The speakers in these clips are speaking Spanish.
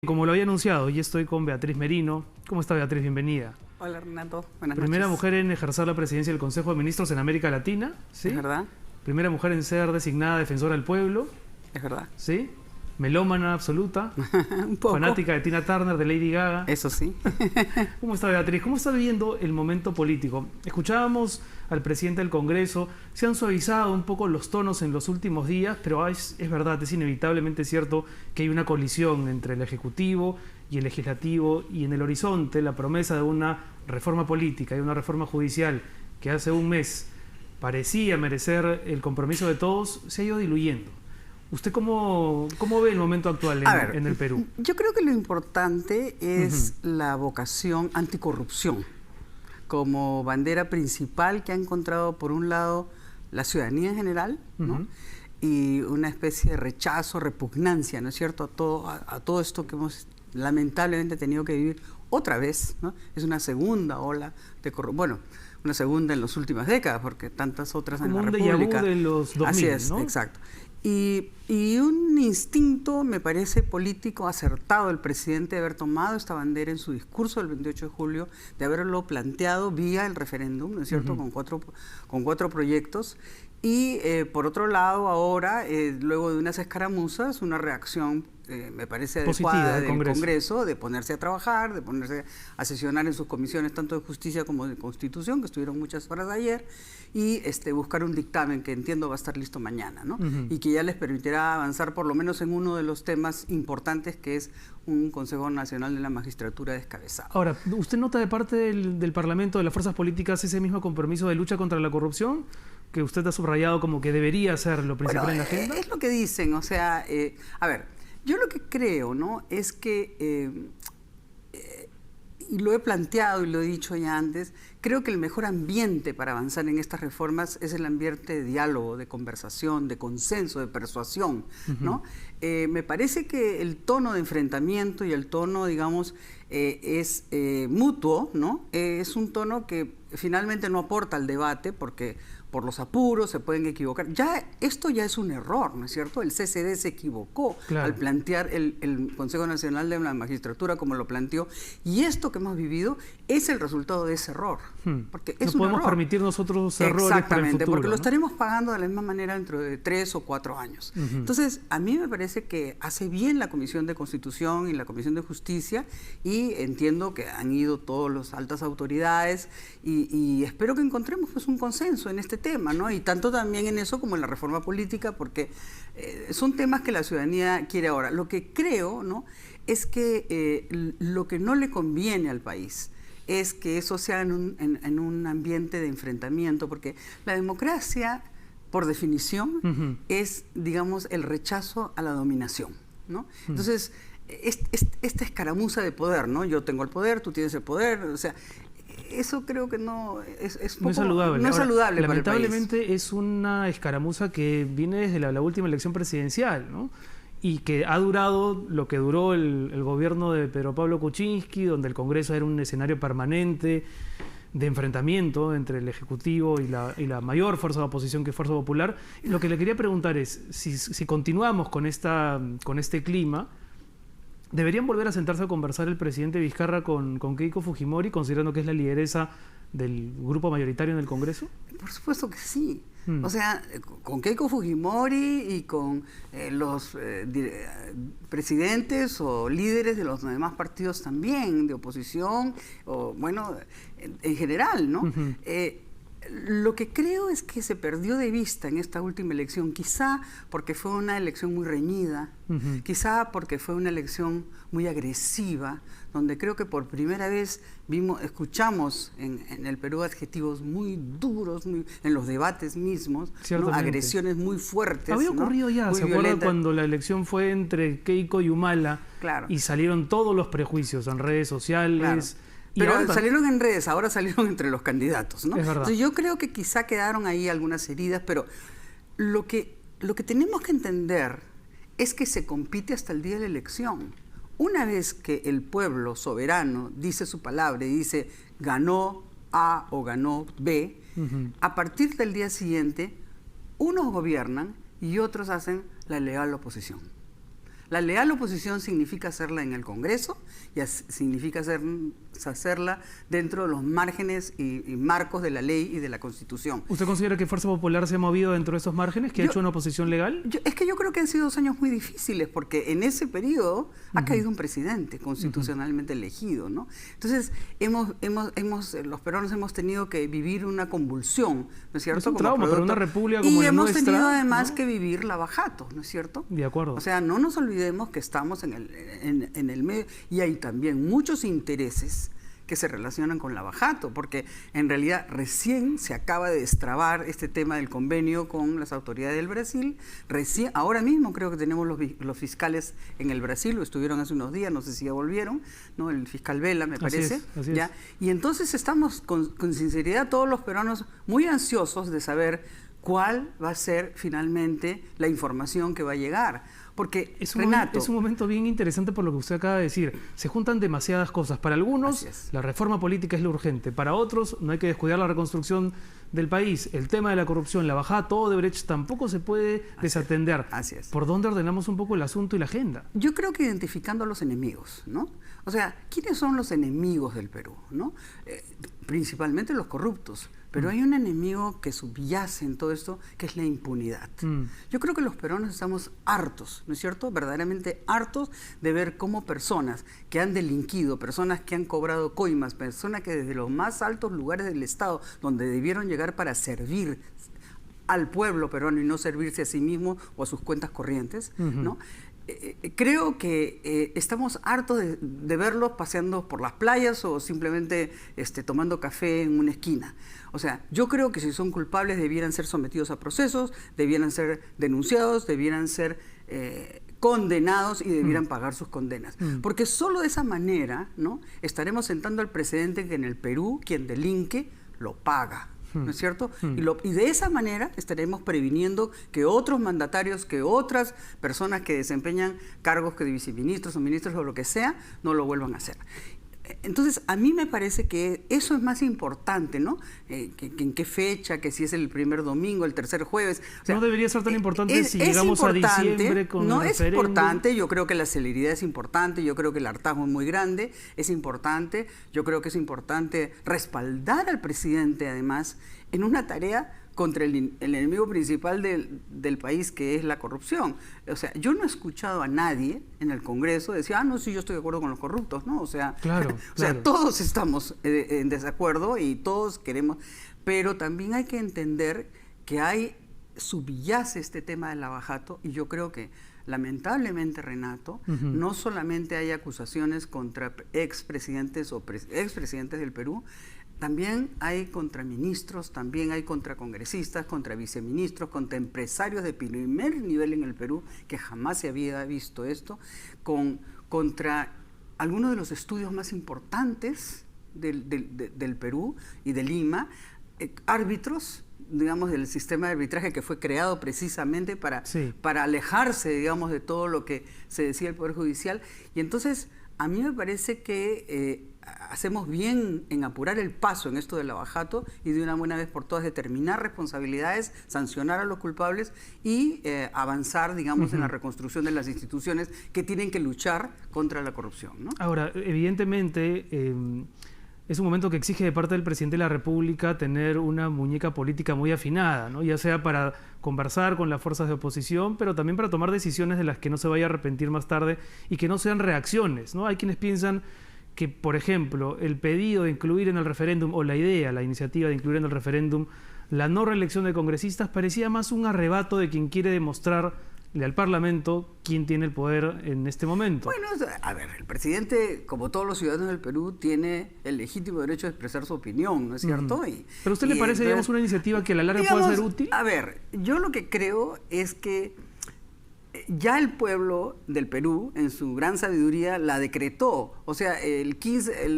Como lo había anunciado, hoy estoy con Beatriz Merino. ¿Cómo está, Beatriz? Bienvenida. Hola, Renato. Buenas Primera noches. mujer en ejercer la presidencia del Consejo de Ministros en América Latina, ¿sí? ¿Es verdad? Primera mujer en ser designada defensora del pueblo, Es verdad. ¿sí? Melómana absoluta, Un poco. fanática de Tina Turner, de Lady Gaga. Eso sí. ¿Cómo está, Beatriz? ¿Cómo está viviendo el momento político? Escuchábamos al presidente del Congreso, se han suavizado un poco los tonos en los últimos días, pero es verdad, es inevitablemente cierto que hay una colisión entre el Ejecutivo y el Legislativo, y en el horizonte la promesa de una reforma política y una reforma judicial que hace un mes parecía merecer el compromiso de todos, se ha ido diluyendo. ¿Usted cómo ve el momento actual en el Perú? Yo creo que lo importante es la vocación anticorrupción como bandera principal que ha encontrado, por un lado, la ciudadanía en general, ¿no? Y una especie de rechazo, repugnancia, ¿no es cierto?, a todo esto que hemos lamentablemente tenido que vivir otra vez, ¿no? Es una segunda ola de corrupción, bueno, una segunda en las últimas décadas, porque tantas otras en la República. Como un déjà vu de los 2000, así es, ¿no? Exacto. Y un instinto, me parece, político acertado del presidente de haber tomado esta bandera en su discurso del 28 de julio, de haberlo planteado vía el referéndum, ¿no es cierto?, con cuatro proyectos. Y por otro lado, ahora, luego de unas escaramuzas, una reacción, me parece adecuada del Congreso, de ponerse a trabajar, de ponerse a sesionar en sus comisiones, tanto de Justicia como de Constitución, que estuvieron muchas horas ayer, y buscar un dictamen que entiendo va a estar listo mañana, ¿no? Y que ya les permitirá avanzar por lo menos en uno de los temas importantes, que es un Consejo Nacional de la Magistratura descabezado. Ahora, ¿usted nota de parte del Parlamento, de las fuerzas políticas, ese mismo compromiso de lucha contra la corrupción que usted ha subrayado como que debería ser lo principal en la agenda? Es lo que dicen, o sea, a ver, yo lo que creo, ¿no?, es que, y lo he planteado y lo he dicho ya antes, creo que el mejor ambiente para avanzar en estas reformas es el ambiente de diálogo, de conversación, de consenso, de persuasión, ¿no? Me parece que el tono de enfrentamiento y el tono, digamos, es mutuo, ¿no? Es un tono que finalmente no aporta al debate, porque por los apuros se pueden equivocar. Esto ya es un error, ¿no es cierto? El CCD se equivocó al plantear el Consejo Nacional de la Magistratura como lo planteó, y esto que hemos vivido es el resultado de ese error. Porque es no podemos permitirnos otros errores. Exactamente, para el futuro, porque ¿no? lo estaremos pagando de la misma manera dentro de 3 o 4 años. Entonces, a mí me parece que hace bien la Comisión de Constitución y la Comisión de Justicia, y entiendo que han ido todas las altas autoridades, y espero que encontremos pues un consenso en este tema, ¿no? Y tanto también en eso como en la reforma política, porque son temas que la ciudadanía quiere ahora. Lo que creo, ¿no?, es que lo que no le conviene al país es que eso sea en un ambiente de enfrentamiento, porque la democracia, por definición, es, digamos, el rechazo a la dominación, ¿no? Entonces, esta escaramuza de poder, ¿no? Yo tengo el poder, tú tienes el poder, o sea, eso creo que no es saludable. No es saludable. Ahora, lamentablemente para el país. es una escaramuza que viene desde la última elección presidencial, ¿no? Y que ha durado lo que duró el gobierno de Pedro Pablo Kuczynski, donde el Congreso era un escenario permanente de enfrentamiento entre el Ejecutivo y la mayor fuerza de oposición, que es Fuerza Popular. Y lo que le quería preguntar es, si continuamos con este clima, ¿deberían volver a sentarse a conversar el presidente Vizcarra con Keiko Fujimori, considerando que es la lideresa del grupo mayoritario en el Congreso? Por supuesto que sí. O sea, con Keiko Fujimori y con los presidentes o líderes de los demás partidos también, de oposición, o bueno, en general, ¿no? Lo que creo es que se perdió de vista en esta última elección, quizá porque fue una elección muy reñida, quizá porque fue una elección muy agresiva, donde creo que por primera vez escuchamos en el Perú adjetivos muy duros, en los debates mismos, ¿no? Agresiones muy fuertes. Había ocurrido, ¿no?, ya, ¿se acuerdan cuando la elección fue entre Keiko y Humala? Claro. Y salieron todos los prejuicios en redes sociales. Claro. Pero salieron en redes, ahora salieron entre los candidatos, ¿no? Es verdad. Entonces yo creo que quizá quedaron ahí algunas heridas, pero lo que tenemos que entender es que se compite hasta el día de la elección. Una vez que el pueblo soberano dice su palabra y dice ganó A o ganó B, a partir del día siguiente, unos gobiernan y otros hacen la leal oposición. La leal oposición significa hacerla en el Congreso y significa hacerla dentro de los márgenes y marcos de la ley y de la Constitución. ¿Usted considera que Fuerza Popular se ha movido dentro de esos márgenes, que ha hecho una oposición legal? Es que yo creo que han sido 2 años muy difíciles, porque en ese periodo ha caído un presidente constitucionalmente elegido, ¿no? Entonces, los peruanos hemos tenido que vivir una convulsión, ¿no es cierto? Es un trauma para una república como la nuestra. Y hemos tenido además que vivir lavajato, ¿no es cierto? De acuerdo. O sea, no nos olvidemos que estamos en el medio, y hay también muchos intereses que se relacionan con lavajato, porque en realidad recién se acaba de destrabar este tema del convenio con las autoridades del Brasil. Ahora mismo creo que tenemos los fiscales en el Brasil, lo estuvieron hace unos días, no sé si ya volvieron, ¿no? El fiscal Vela, me parece. Así ¿ya? es. Y entonces estamos con sinceridad todos los peruanos muy ansiosos de saber cuál va a ser finalmente la información que va a llegar. Porque, Renato, es un momento bien interesante por lo que usted acaba de decir. Se juntan demasiadas cosas. Para algunos, la reforma política es lo urgente. Para otros, no hay que descuidar la reconstrucción del país. El tema de la corrupción, la bajada todo de Odebrecht tampoco se puede desatender. Así es. ¿Por dónde ordenamos un poco el asunto y la agenda? Yo creo que identificando a los enemigos, ¿no? O sea, ¿quiénes son los enemigos del Perú, ¿no? Principalmente los corruptos. Pero hay un enemigo que subyace en todo esto, que es la impunidad. Yo creo que los peruanos estamos hartos, ¿no es cierto? Verdaderamente hartos de ver cómo personas que han delinquido, personas que han cobrado coimas, personas que desde los más altos lugares del Estado, donde debieron llegar para servir al pueblo peruano y no servirse a sí mismo o a sus cuentas corrientes, ¿no? Creo que estamos hartos de verlos paseando por las playas o simplemente tomando café en una esquina. O sea, yo creo que si son culpables debieran ser sometidos a procesos, debieran ser denunciados, debieran ser condenados y debieran pagar sus condenas. Porque solo de esa manera, ¿no?, estaremos sentando al precedente que en el Perú quien delinque lo paga. ¿No es cierto? Y de esa manera estaremos previniendo que otros mandatarios, que otras personas que desempeñan cargos que de viceministros o ministros o lo que sea, no lo vuelvan a hacer. Entonces, a mí me parece que eso es más importante, ¿no? Que en qué fecha, que si es el primer domingo, el tercer jueves. O sea, no debería ser tan importante si llegamos a diciembre con no, el es referéndum. Importante, yo creo que la celeridad es importante, yo creo que el hartazgo es muy grande, es importante, yo creo que es importante respaldar al presidente, además, en una tarea contra el enemigo principal del país, que es la corrupción. O sea, yo no he escuchado a nadie en el Congreso decir, no, sí, yo estoy de acuerdo con los corruptos, ¿no? O sea, claro. O sea, todos estamos en desacuerdo y todos queremos, pero también hay que entender que subyace este tema del lavajato, y yo creo que lamentablemente, Renato, no solamente hay acusaciones contra expresidentes o expresidentes del Perú, también hay contra ministros, también hay contra congresistas, contra viceministros, contra empresarios de primer nivel en el Perú, que jamás se había visto esto, contra algunos de los estudios más importantes del Perú y de Lima, árbitros, digamos, del sistema de arbitraje que fue creado precisamente para alejarse, digamos, de todo lo que se decía el Poder Judicial. Y entonces, a mí me parece que hacemos bien en apurar el paso en esto del lavajato y de una buena vez por todas determinar responsabilidades, sancionar a los culpables y avanzar, digamos, en la reconstrucción de las instituciones que tienen que luchar contra la corrupción, ¿no? Ahora, evidentemente, es un momento que exige de parte del presidente de la República tener una muñeca política muy afinada, ¿no? Ya sea para conversar con las fuerzas de oposición, pero también para tomar decisiones de las que no se vaya a arrepentir más tarde y que no sean reacciones, ¿no? Hay quienes piensan que, por ejemplo, el pedido de incluir en el referéndum, o la iniciativa de incluir en el referéndum, la no reelección de congresistas, parecía más un arrebato de quien quiere demostrarle al Parlamento quién tiene el poder en este momento. Bueno, a ver, el presidente, como todos los ciudadanos del Perú, tiene el legítimo derecho de expresar su opinión, ¿no es cierto? ¿Pero a usted le parece, digamos, una iniciativa que a la larga pueda ser útil? A ver, yo lo que creo es que ya el pueblo del Perú, en su gran sabiduría, la decretó. O sea,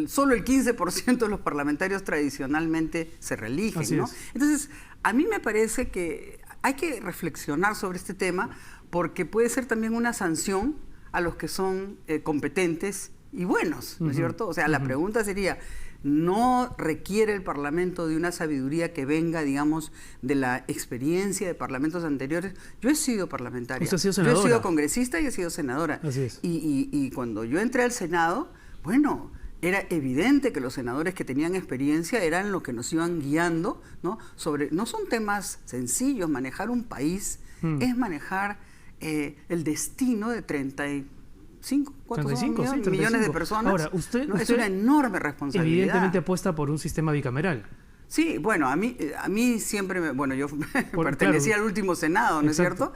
solo el 15% de los parlamentarios tradicionalmente se reeligen, ¿no? Entonces, a mí me parece que hay que reflexionar sobre este tema, porque puede ser también una sanción a los que son competentes y buenos, ¿no es cierto? O sea, la pregunta sería, ¿no requiere el Parlamento de una sabiduría que venga, digamos, de la experiencia de parlamentos anteriores? Yo he sido parlamentaria, ¿Usted ha sido senadora? Yo he sido congresista y he sido senadora. Así es. Y cuando yo entré al Senado, bueno, era evidente que los senadores que tenían experiencia eran los que nos iban guiando, ¿no? No son temas sencillos. Manejar un país es manejar el destino de 35, ¿cuántos son? Millones de personas. Ahora, usted es una enorme responsabilidad. Evidentemente apuesta por un sistema bicameral. Sí, bueno, a mí siempre, yo pertenecía al último Senado, ¿no es cierto?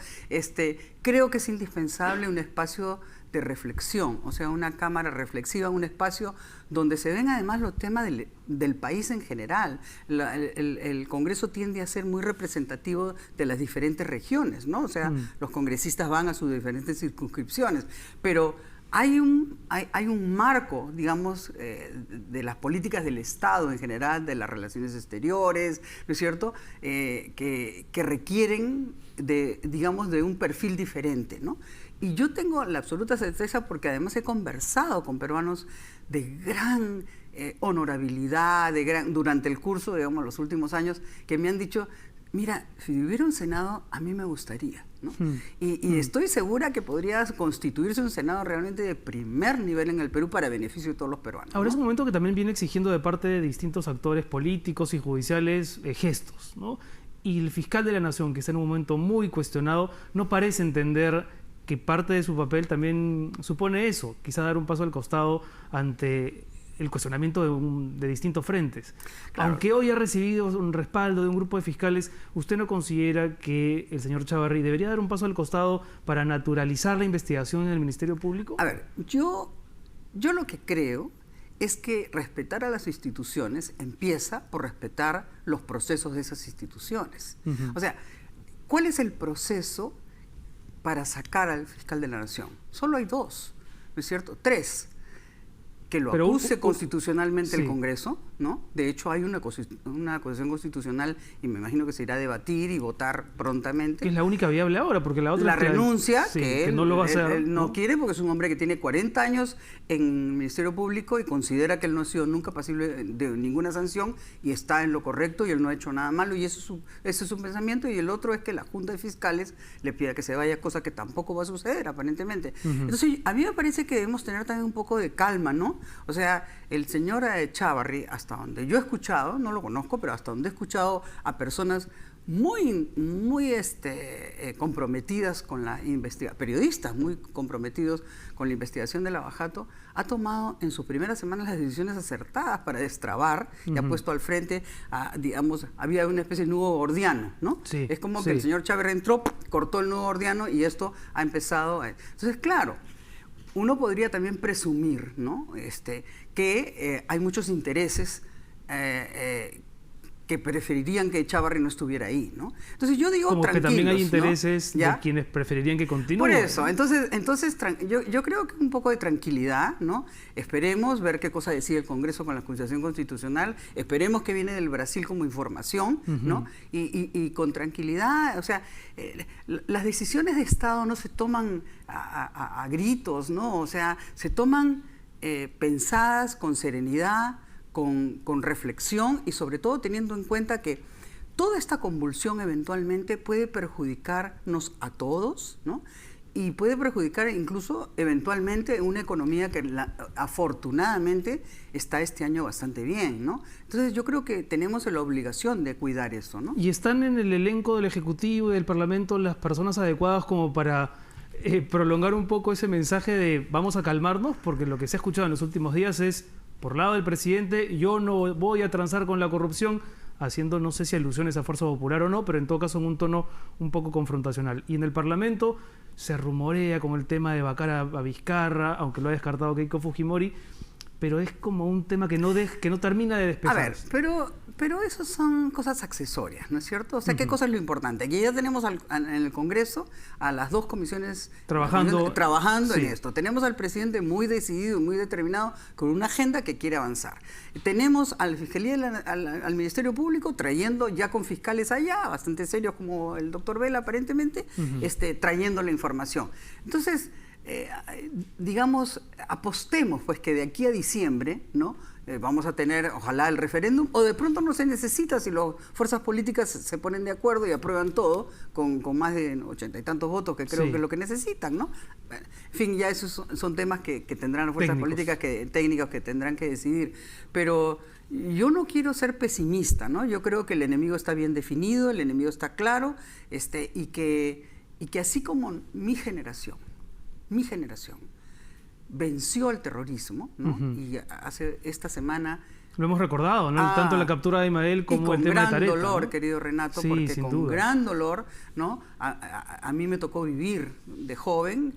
Creo que es indispensable un espacio de reflexión, o sea, una cámara reflexiva, un espacio donde se ven además los temas del país en general. El Congreso tiende a ser muy representativo de las diferentes regiones, ¿no? O sea, los congresistas van a sus diferentes circunscripciones, pero hay un marco, digamos, de las políticas del Estado en general, de las relaciones exteriores, ¿no es cierto?, que requieren de un perfil diferente, ¿no? Y yo tengo la absoluta certeza, porque además he conversado con peruanos de gran honorabilidad, durante el curso, digamos, los últimos años, que me han dicho, mira, si hubiera un Senado, a mí me gustaría, ¿no? Y estoy segura que podría constituirse un Senado realmente de primer nivel en el Perú para beneficio de todos los peruanos, Ahora, ¿no? es un momento que también viene exigiendo de parte de distintos actores políticos y judiciales gestos, ¿no? Y el fiscal de la Nación, que está en un momento muy cuestionado, no parece entender que parte de su papel también supone eso, quizá dar un paso al costado ante el cuestionamiento de distintos frentes. Claro. Aunque hoy ha recibido un respaldo de un grupo de fiscales, ¿usted no considera que el señor Chávarri debería dar un paso al costado para naturalizar la investigación en el Ministerio Público? A ver, yo lo que creo es que respetar a las instituciones empieza por respetar los procesos de esas instituciones. O sea, ¿cuál es el proceso para sacar al fiscal de la Nación? Solo hay dos, ¿no es cierto? Tres. Que lo acuse constitucionalmente el Congreso, ¿no? De hecho, hay una acusación constitucional y me imagino que se irá a debatir y votar prontamente. Que es la única viable ahora, porque la otra... La renuncia, que él no lo va a hacer. Él no quiere, porque es un hombre que tiene 40 años en el Ministerio Público y considera que él no ha sido nunca pasible de ninguna sanción y está en lo correcto y él no ha hecho nada malo, y ese es su pensamiento. Y el otro es que la Junta de Fiscales le pida que se vaya, cosa que tampoco va a suceder, aparentemente. Entonces, a mí me parece que debemos tener también un poco de calma, ¿no? O sea, el señor Chávarri, hasta donde yo he escuchado, no lo conozco, pero hasta donde he escuchado a personas muy comprometidas con la investigación, periodistas muy comprometidos con la investigación de Lava-Jato, ha tomado en sus primeras semanas las decisiones acertadas para destrabar y ha puesto al frente, digamos, había una especie de nudo gordiano, ¿no? Sí, es como que el señor Chávarri entró, cortó el nudo gordiano y esto ha empezado. Entonces, claro, uno podría también presumir, ¿no?, que hay muchos intereses que preferirían que Chávarri no estuviera ahí, ¿no? Entonces yo digo, como que también hay intereses, ¿no?, de quienes preferirían que continúe. Por eso, entonces yo creo que un poco de tranquilidad, ¿no? Esperemos ver qué cosa decide el Congreso con la acusación constitucional, esperemos que viene del Brasil como información, ¿no? Y con tranquilidad, o sea, las decisiones de Estado no se toman a gritos, ¿no? O sea, se toman pensadas con serenidad, con reflexión y sobre todo teniendo en cuenta que toda esta convulsión eventualmente puede perjudicarnos a todos, ¿no? Y puede perjudicar incluso eventualmente una economía que afortunadamente está este año bastante bien, ¿no? Entonces yo creo que tenemos la obligación de cuidar eso, ¿no? ¿Y están en el elenco del Ejecutivo y del Parlamento las personas adecuadas como para prolongar un poco ese mensaje de vamos a calmarnos? Porque lo que se ha escuchado en los últimos días es, por lado del presidente, yo no voy a transar con la corrupción, haciendo no sé si alusiones a Fuerza Popular o no, pero en todo caso en un tono un poco confrontacional. Y en el Parlamento se rumorea con el tema de vacar a Vizcarra, aunque lo ha descartado Keiko Fujimori, pero es como un tema que no termina de despejarse. A ver, pero eso son cosas accesorias, ¿no es cierto? O sea, ¿qué cosa es lo importante? Aquí ya tenemos en el Congreso a las dos comisiones trabajando en esto. Tenemos al presidente muy decidido y muy determinado con una agenda que quiere avanzar. Tenemos a la Fiscalía, al Ministerio Público trayendo ya con fiscales allá, bastante serios como el doctor Vela aparentemente, trayendo la información. Entonces, digamos, apostemos pues que de aquí a diciembre, ¿no? Vamos a tener, ojalá, el referéndum, o de pronto no se necesita si las fuerzas políticas se ponen de acuerdo y aprueban todo con más de 80 y tantos votos, que creo que es lo que necesitan, ¿no? En fin, ya esos son temas que tendrán las fuerzas políticas, técnicas que tendrán que decidir. Pero yo no quiero ser pesimista, ¿no? Yo creo que el enemigo está bien definido, el enemigo está claro, y que así como mi generación venció al terrorismo, ¿no? Y hace esta semana... Lo hemos recordado, ¿no? Tanto la captura de Ismael como el tema de Tareta. Con gran dolor, ¿no? Querido Renato, sí, porque con duda. gran dolor, ¿no? A mí me tocó vivir de joven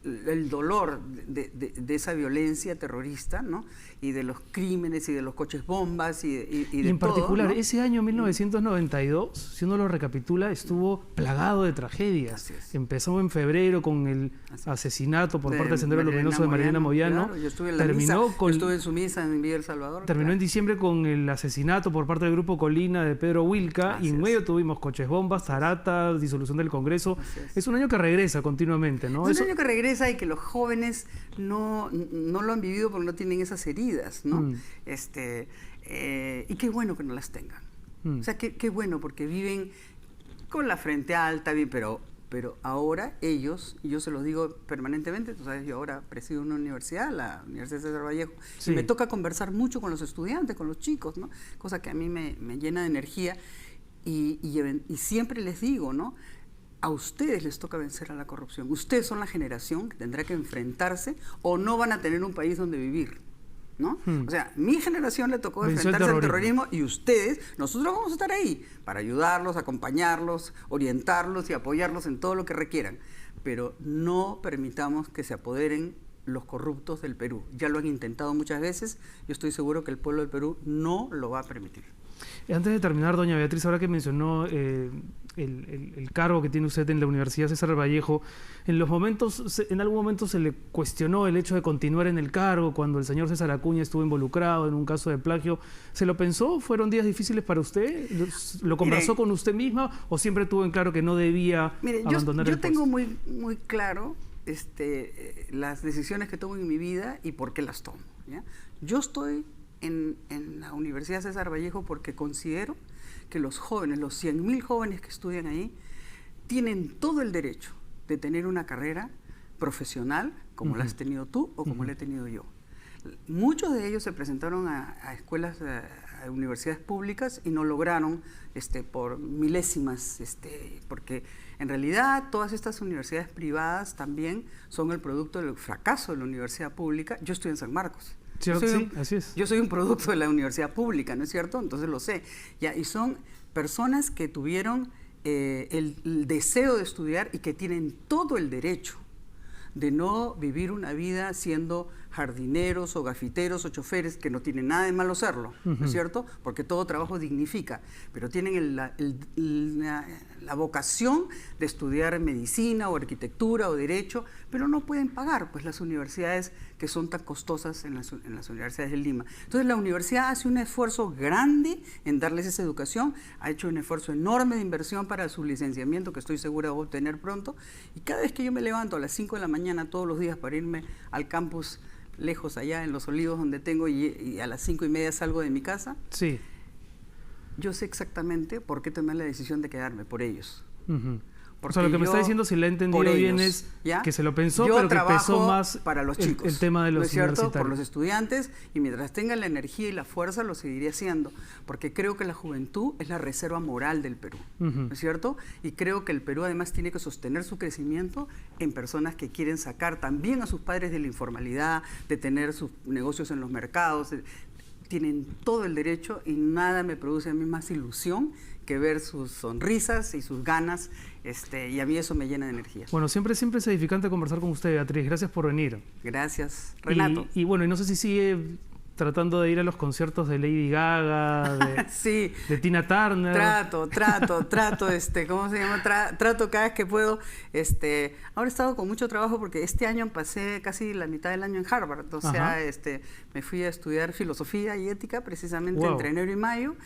el dolor de esa violencia terrorista, ¿no? Y de los crímenes y de los coches bombas y de en particular, todo, ¿no? ese año 1992, si uno lo recapitula, estuvo plagado de tragedias. Empezó en febrero con el asesinato por parte del Sendero Luminoso de Marilena Moyano. Claro, yo estuve en la misa, estuve en su misa en Villa El Salvador. Terminó en diciembre con el asesinato por parte del Grupo Colina de Pedro Wilca, y en medio tuvimos coches bombas, Tarata, disolución del Congreso. Es un año que regresa continuamente, ¿no? Es un año que regresa y que los jóvenes no lo han vivido porque no tienen esas heridas, ¿no? Y qué bueno que no las tengan. O sea, qué bueno, porque viven con la frente alta, bien, pero ahora ellos, y yo se los digo permanentemente, tú sabes, yo ahora presido una universidad, la Universidad César Vallejo, y me toca conversar mucho con los estudiantes, con los chicos, ¿no? Cosa que a mí me llena de energía, y siempre les digo, ¿no? A ustedes les toca vencer a la corrupción. Ustedes son la generación que tendrá que enfrentarse o no van a tener un país donde vivir, ¿no? O sea, mi generación le tocó enfrentarse al terrorismo, y ustedes, nosotros vamos a estar ahí para ayudarlos, acompañarlos, orientarlos y apoyarlos en todo lo que requieran. Pero no permitamos que se apoderen los corruptos del Perú. Ya lo han intentado muchas veces. Yo estoy seguro que el pueblo del Perú no lo va a permitir. Antes de terminar, doña Beatriz, ahora que mencionó el cargo que tiene usted en la Universidad César Vallejo, en algún momento se le cuestionó el hecho de continuar en el cargo cuando el señor César Acuña estuvo involucrado en un caso de plagio. ¿Se lo pensó? ¿Fueron días difíciles para usted? ¿Lo conversó con usted misma o siempre tuvo en claro que no debía abandonar el puesto? Yo tengo muy claro las decisiones que tomo en mi vida y por qué las tomo, ¿ya? Yo estoy en la Universidad César Vallejo porque considero que los jóvenes, los 100.000 jóvenes que estudian ahí, tienen todo el derecho de tener una carrera profesional como la has tenido tú o como la he tenido yo. Muchos de ellos se presentaron a escuelas, a universidades públicas y no lograron por milésimas, porque en realidad todas estas universidades privadas también son el producto del fracaso de la universidad pública. Yo estoy en San Marcos. Sí, así es. Yo soy un producto de la universidad pública, ¿no es cierto? Entonces lo sé. Ya, y son personas que tuvieron el deseo de estudiar y que tienen todo el derecho de no vivir una vida siendo jardineros o gafiteros o choferes, que no tienen nada de malo serlo, ¿no es cierto? Porque todo trabajo dignifica, pero tienen la vocación de estudiar medicina o arquitectura o derecho, pero no pueden pagar pues las universidades que son tan costosas en las universidades de Lima. Entonces la universidad hace un esfuerzo grande en darles esa educación, ha hecho un esfuerzo enorme de inversión para su licenciamiento, que estoy segura de obtener pronto, y cada vez que yo me levanto a las 5 de la mañana todos los días para irme al campus lejos allá en Los Olivos donde tengo, y a las 5:30 salgo de mi casa, sí, yo sé exactamente por qué tomé la decisión de quedarme, por ellos. O sea, lo que me está diciendo, si la he entendido bien, es que se lo pensó, pero que pesó más para los chicos, el tema de los universitarios. Por los estudiantes, y mientras tenga la energía y la fuerza lo seguiré haciendo, porque creo que la juventud es la reserva moral del Perú, ¿no es cierto? Y creo que el Perú además tiene que sostener su crecimiento en personas que quieren sacar también a sus padres de la informalidad, de tener sus negocios en los mercados. Tienen todo el derecho, y nada me produce a mí más ilusión que ver sus sonrisas y sus ganas, y a mí eso me llena de energía. Bueno, siempre es edificante conversar con usted, Beatriz. Gracias por venir. Gracias, Renato. Y bueno, y no sé si sigue tratando de ir a los conciertos de Lady Gaga, sí. de Tina Turner. Trato, ¿cómo se llama? Trato cada vez que puedo. Ahora he estado con mucho trabajo porque este año pasé casi la mitad del año en Harvard. O sea, me fui a estudiar filosofía y ética precisamente entre enero y mayo.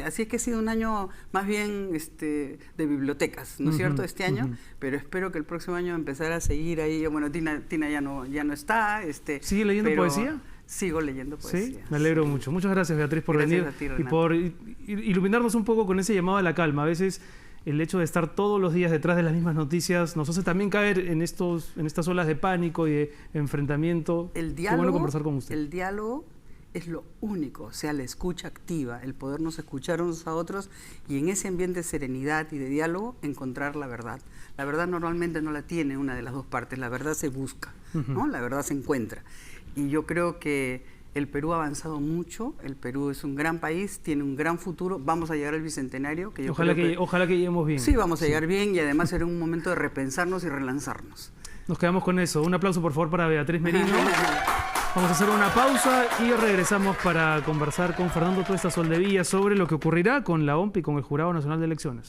Así es que ha sido un año más bien de bibliotecas, ¿no es cierto? Este año, pero espero que el próximo año empezar a seguir ahí. Bueno, Tina ya no está. ¿Sigue leyendo poesía? Sigo leyendo poesía. Sí, me alegro mucho. Muchas gracias, Beatriz, por venir a ti, y por iluminarnos un poco con ese llamado a la calma. A veces el hecho de estar todos los días detrás de las mismas noticias nos hace también caer en estas olas de pánico y de enfrentamiento. El diálogo, qué bueno conversar con usted. El diálogo es lo único, o sea, la escucha activa, el podernos escuchar unos a otros y en ese ambiente de serenidad y de diálogo encontrar la verdad. La verdad normalmente no la tiene una de las dos partes, la verdad se busca, ¿no? La verdad se encuentra. Y yo creo que el Perú ha avanzado mucho, el Perú es un gran país, tiene un gran futuro, vamos a llegar al Bicentenario. Que yo ojalá que lleguemos bien. Sí, vamos a llegar bien y además será un momento de repensarnos y relanzarnos. Nos quedamos con eso. Un aplauso por favor para Beatriz Merino. Vamos a hacer una pausa y regresamos para conversar con Fernando Tuesta Soldevilla sobre lo que ocurrirá con la OMP y con el Jurado Nacional de Elecciones.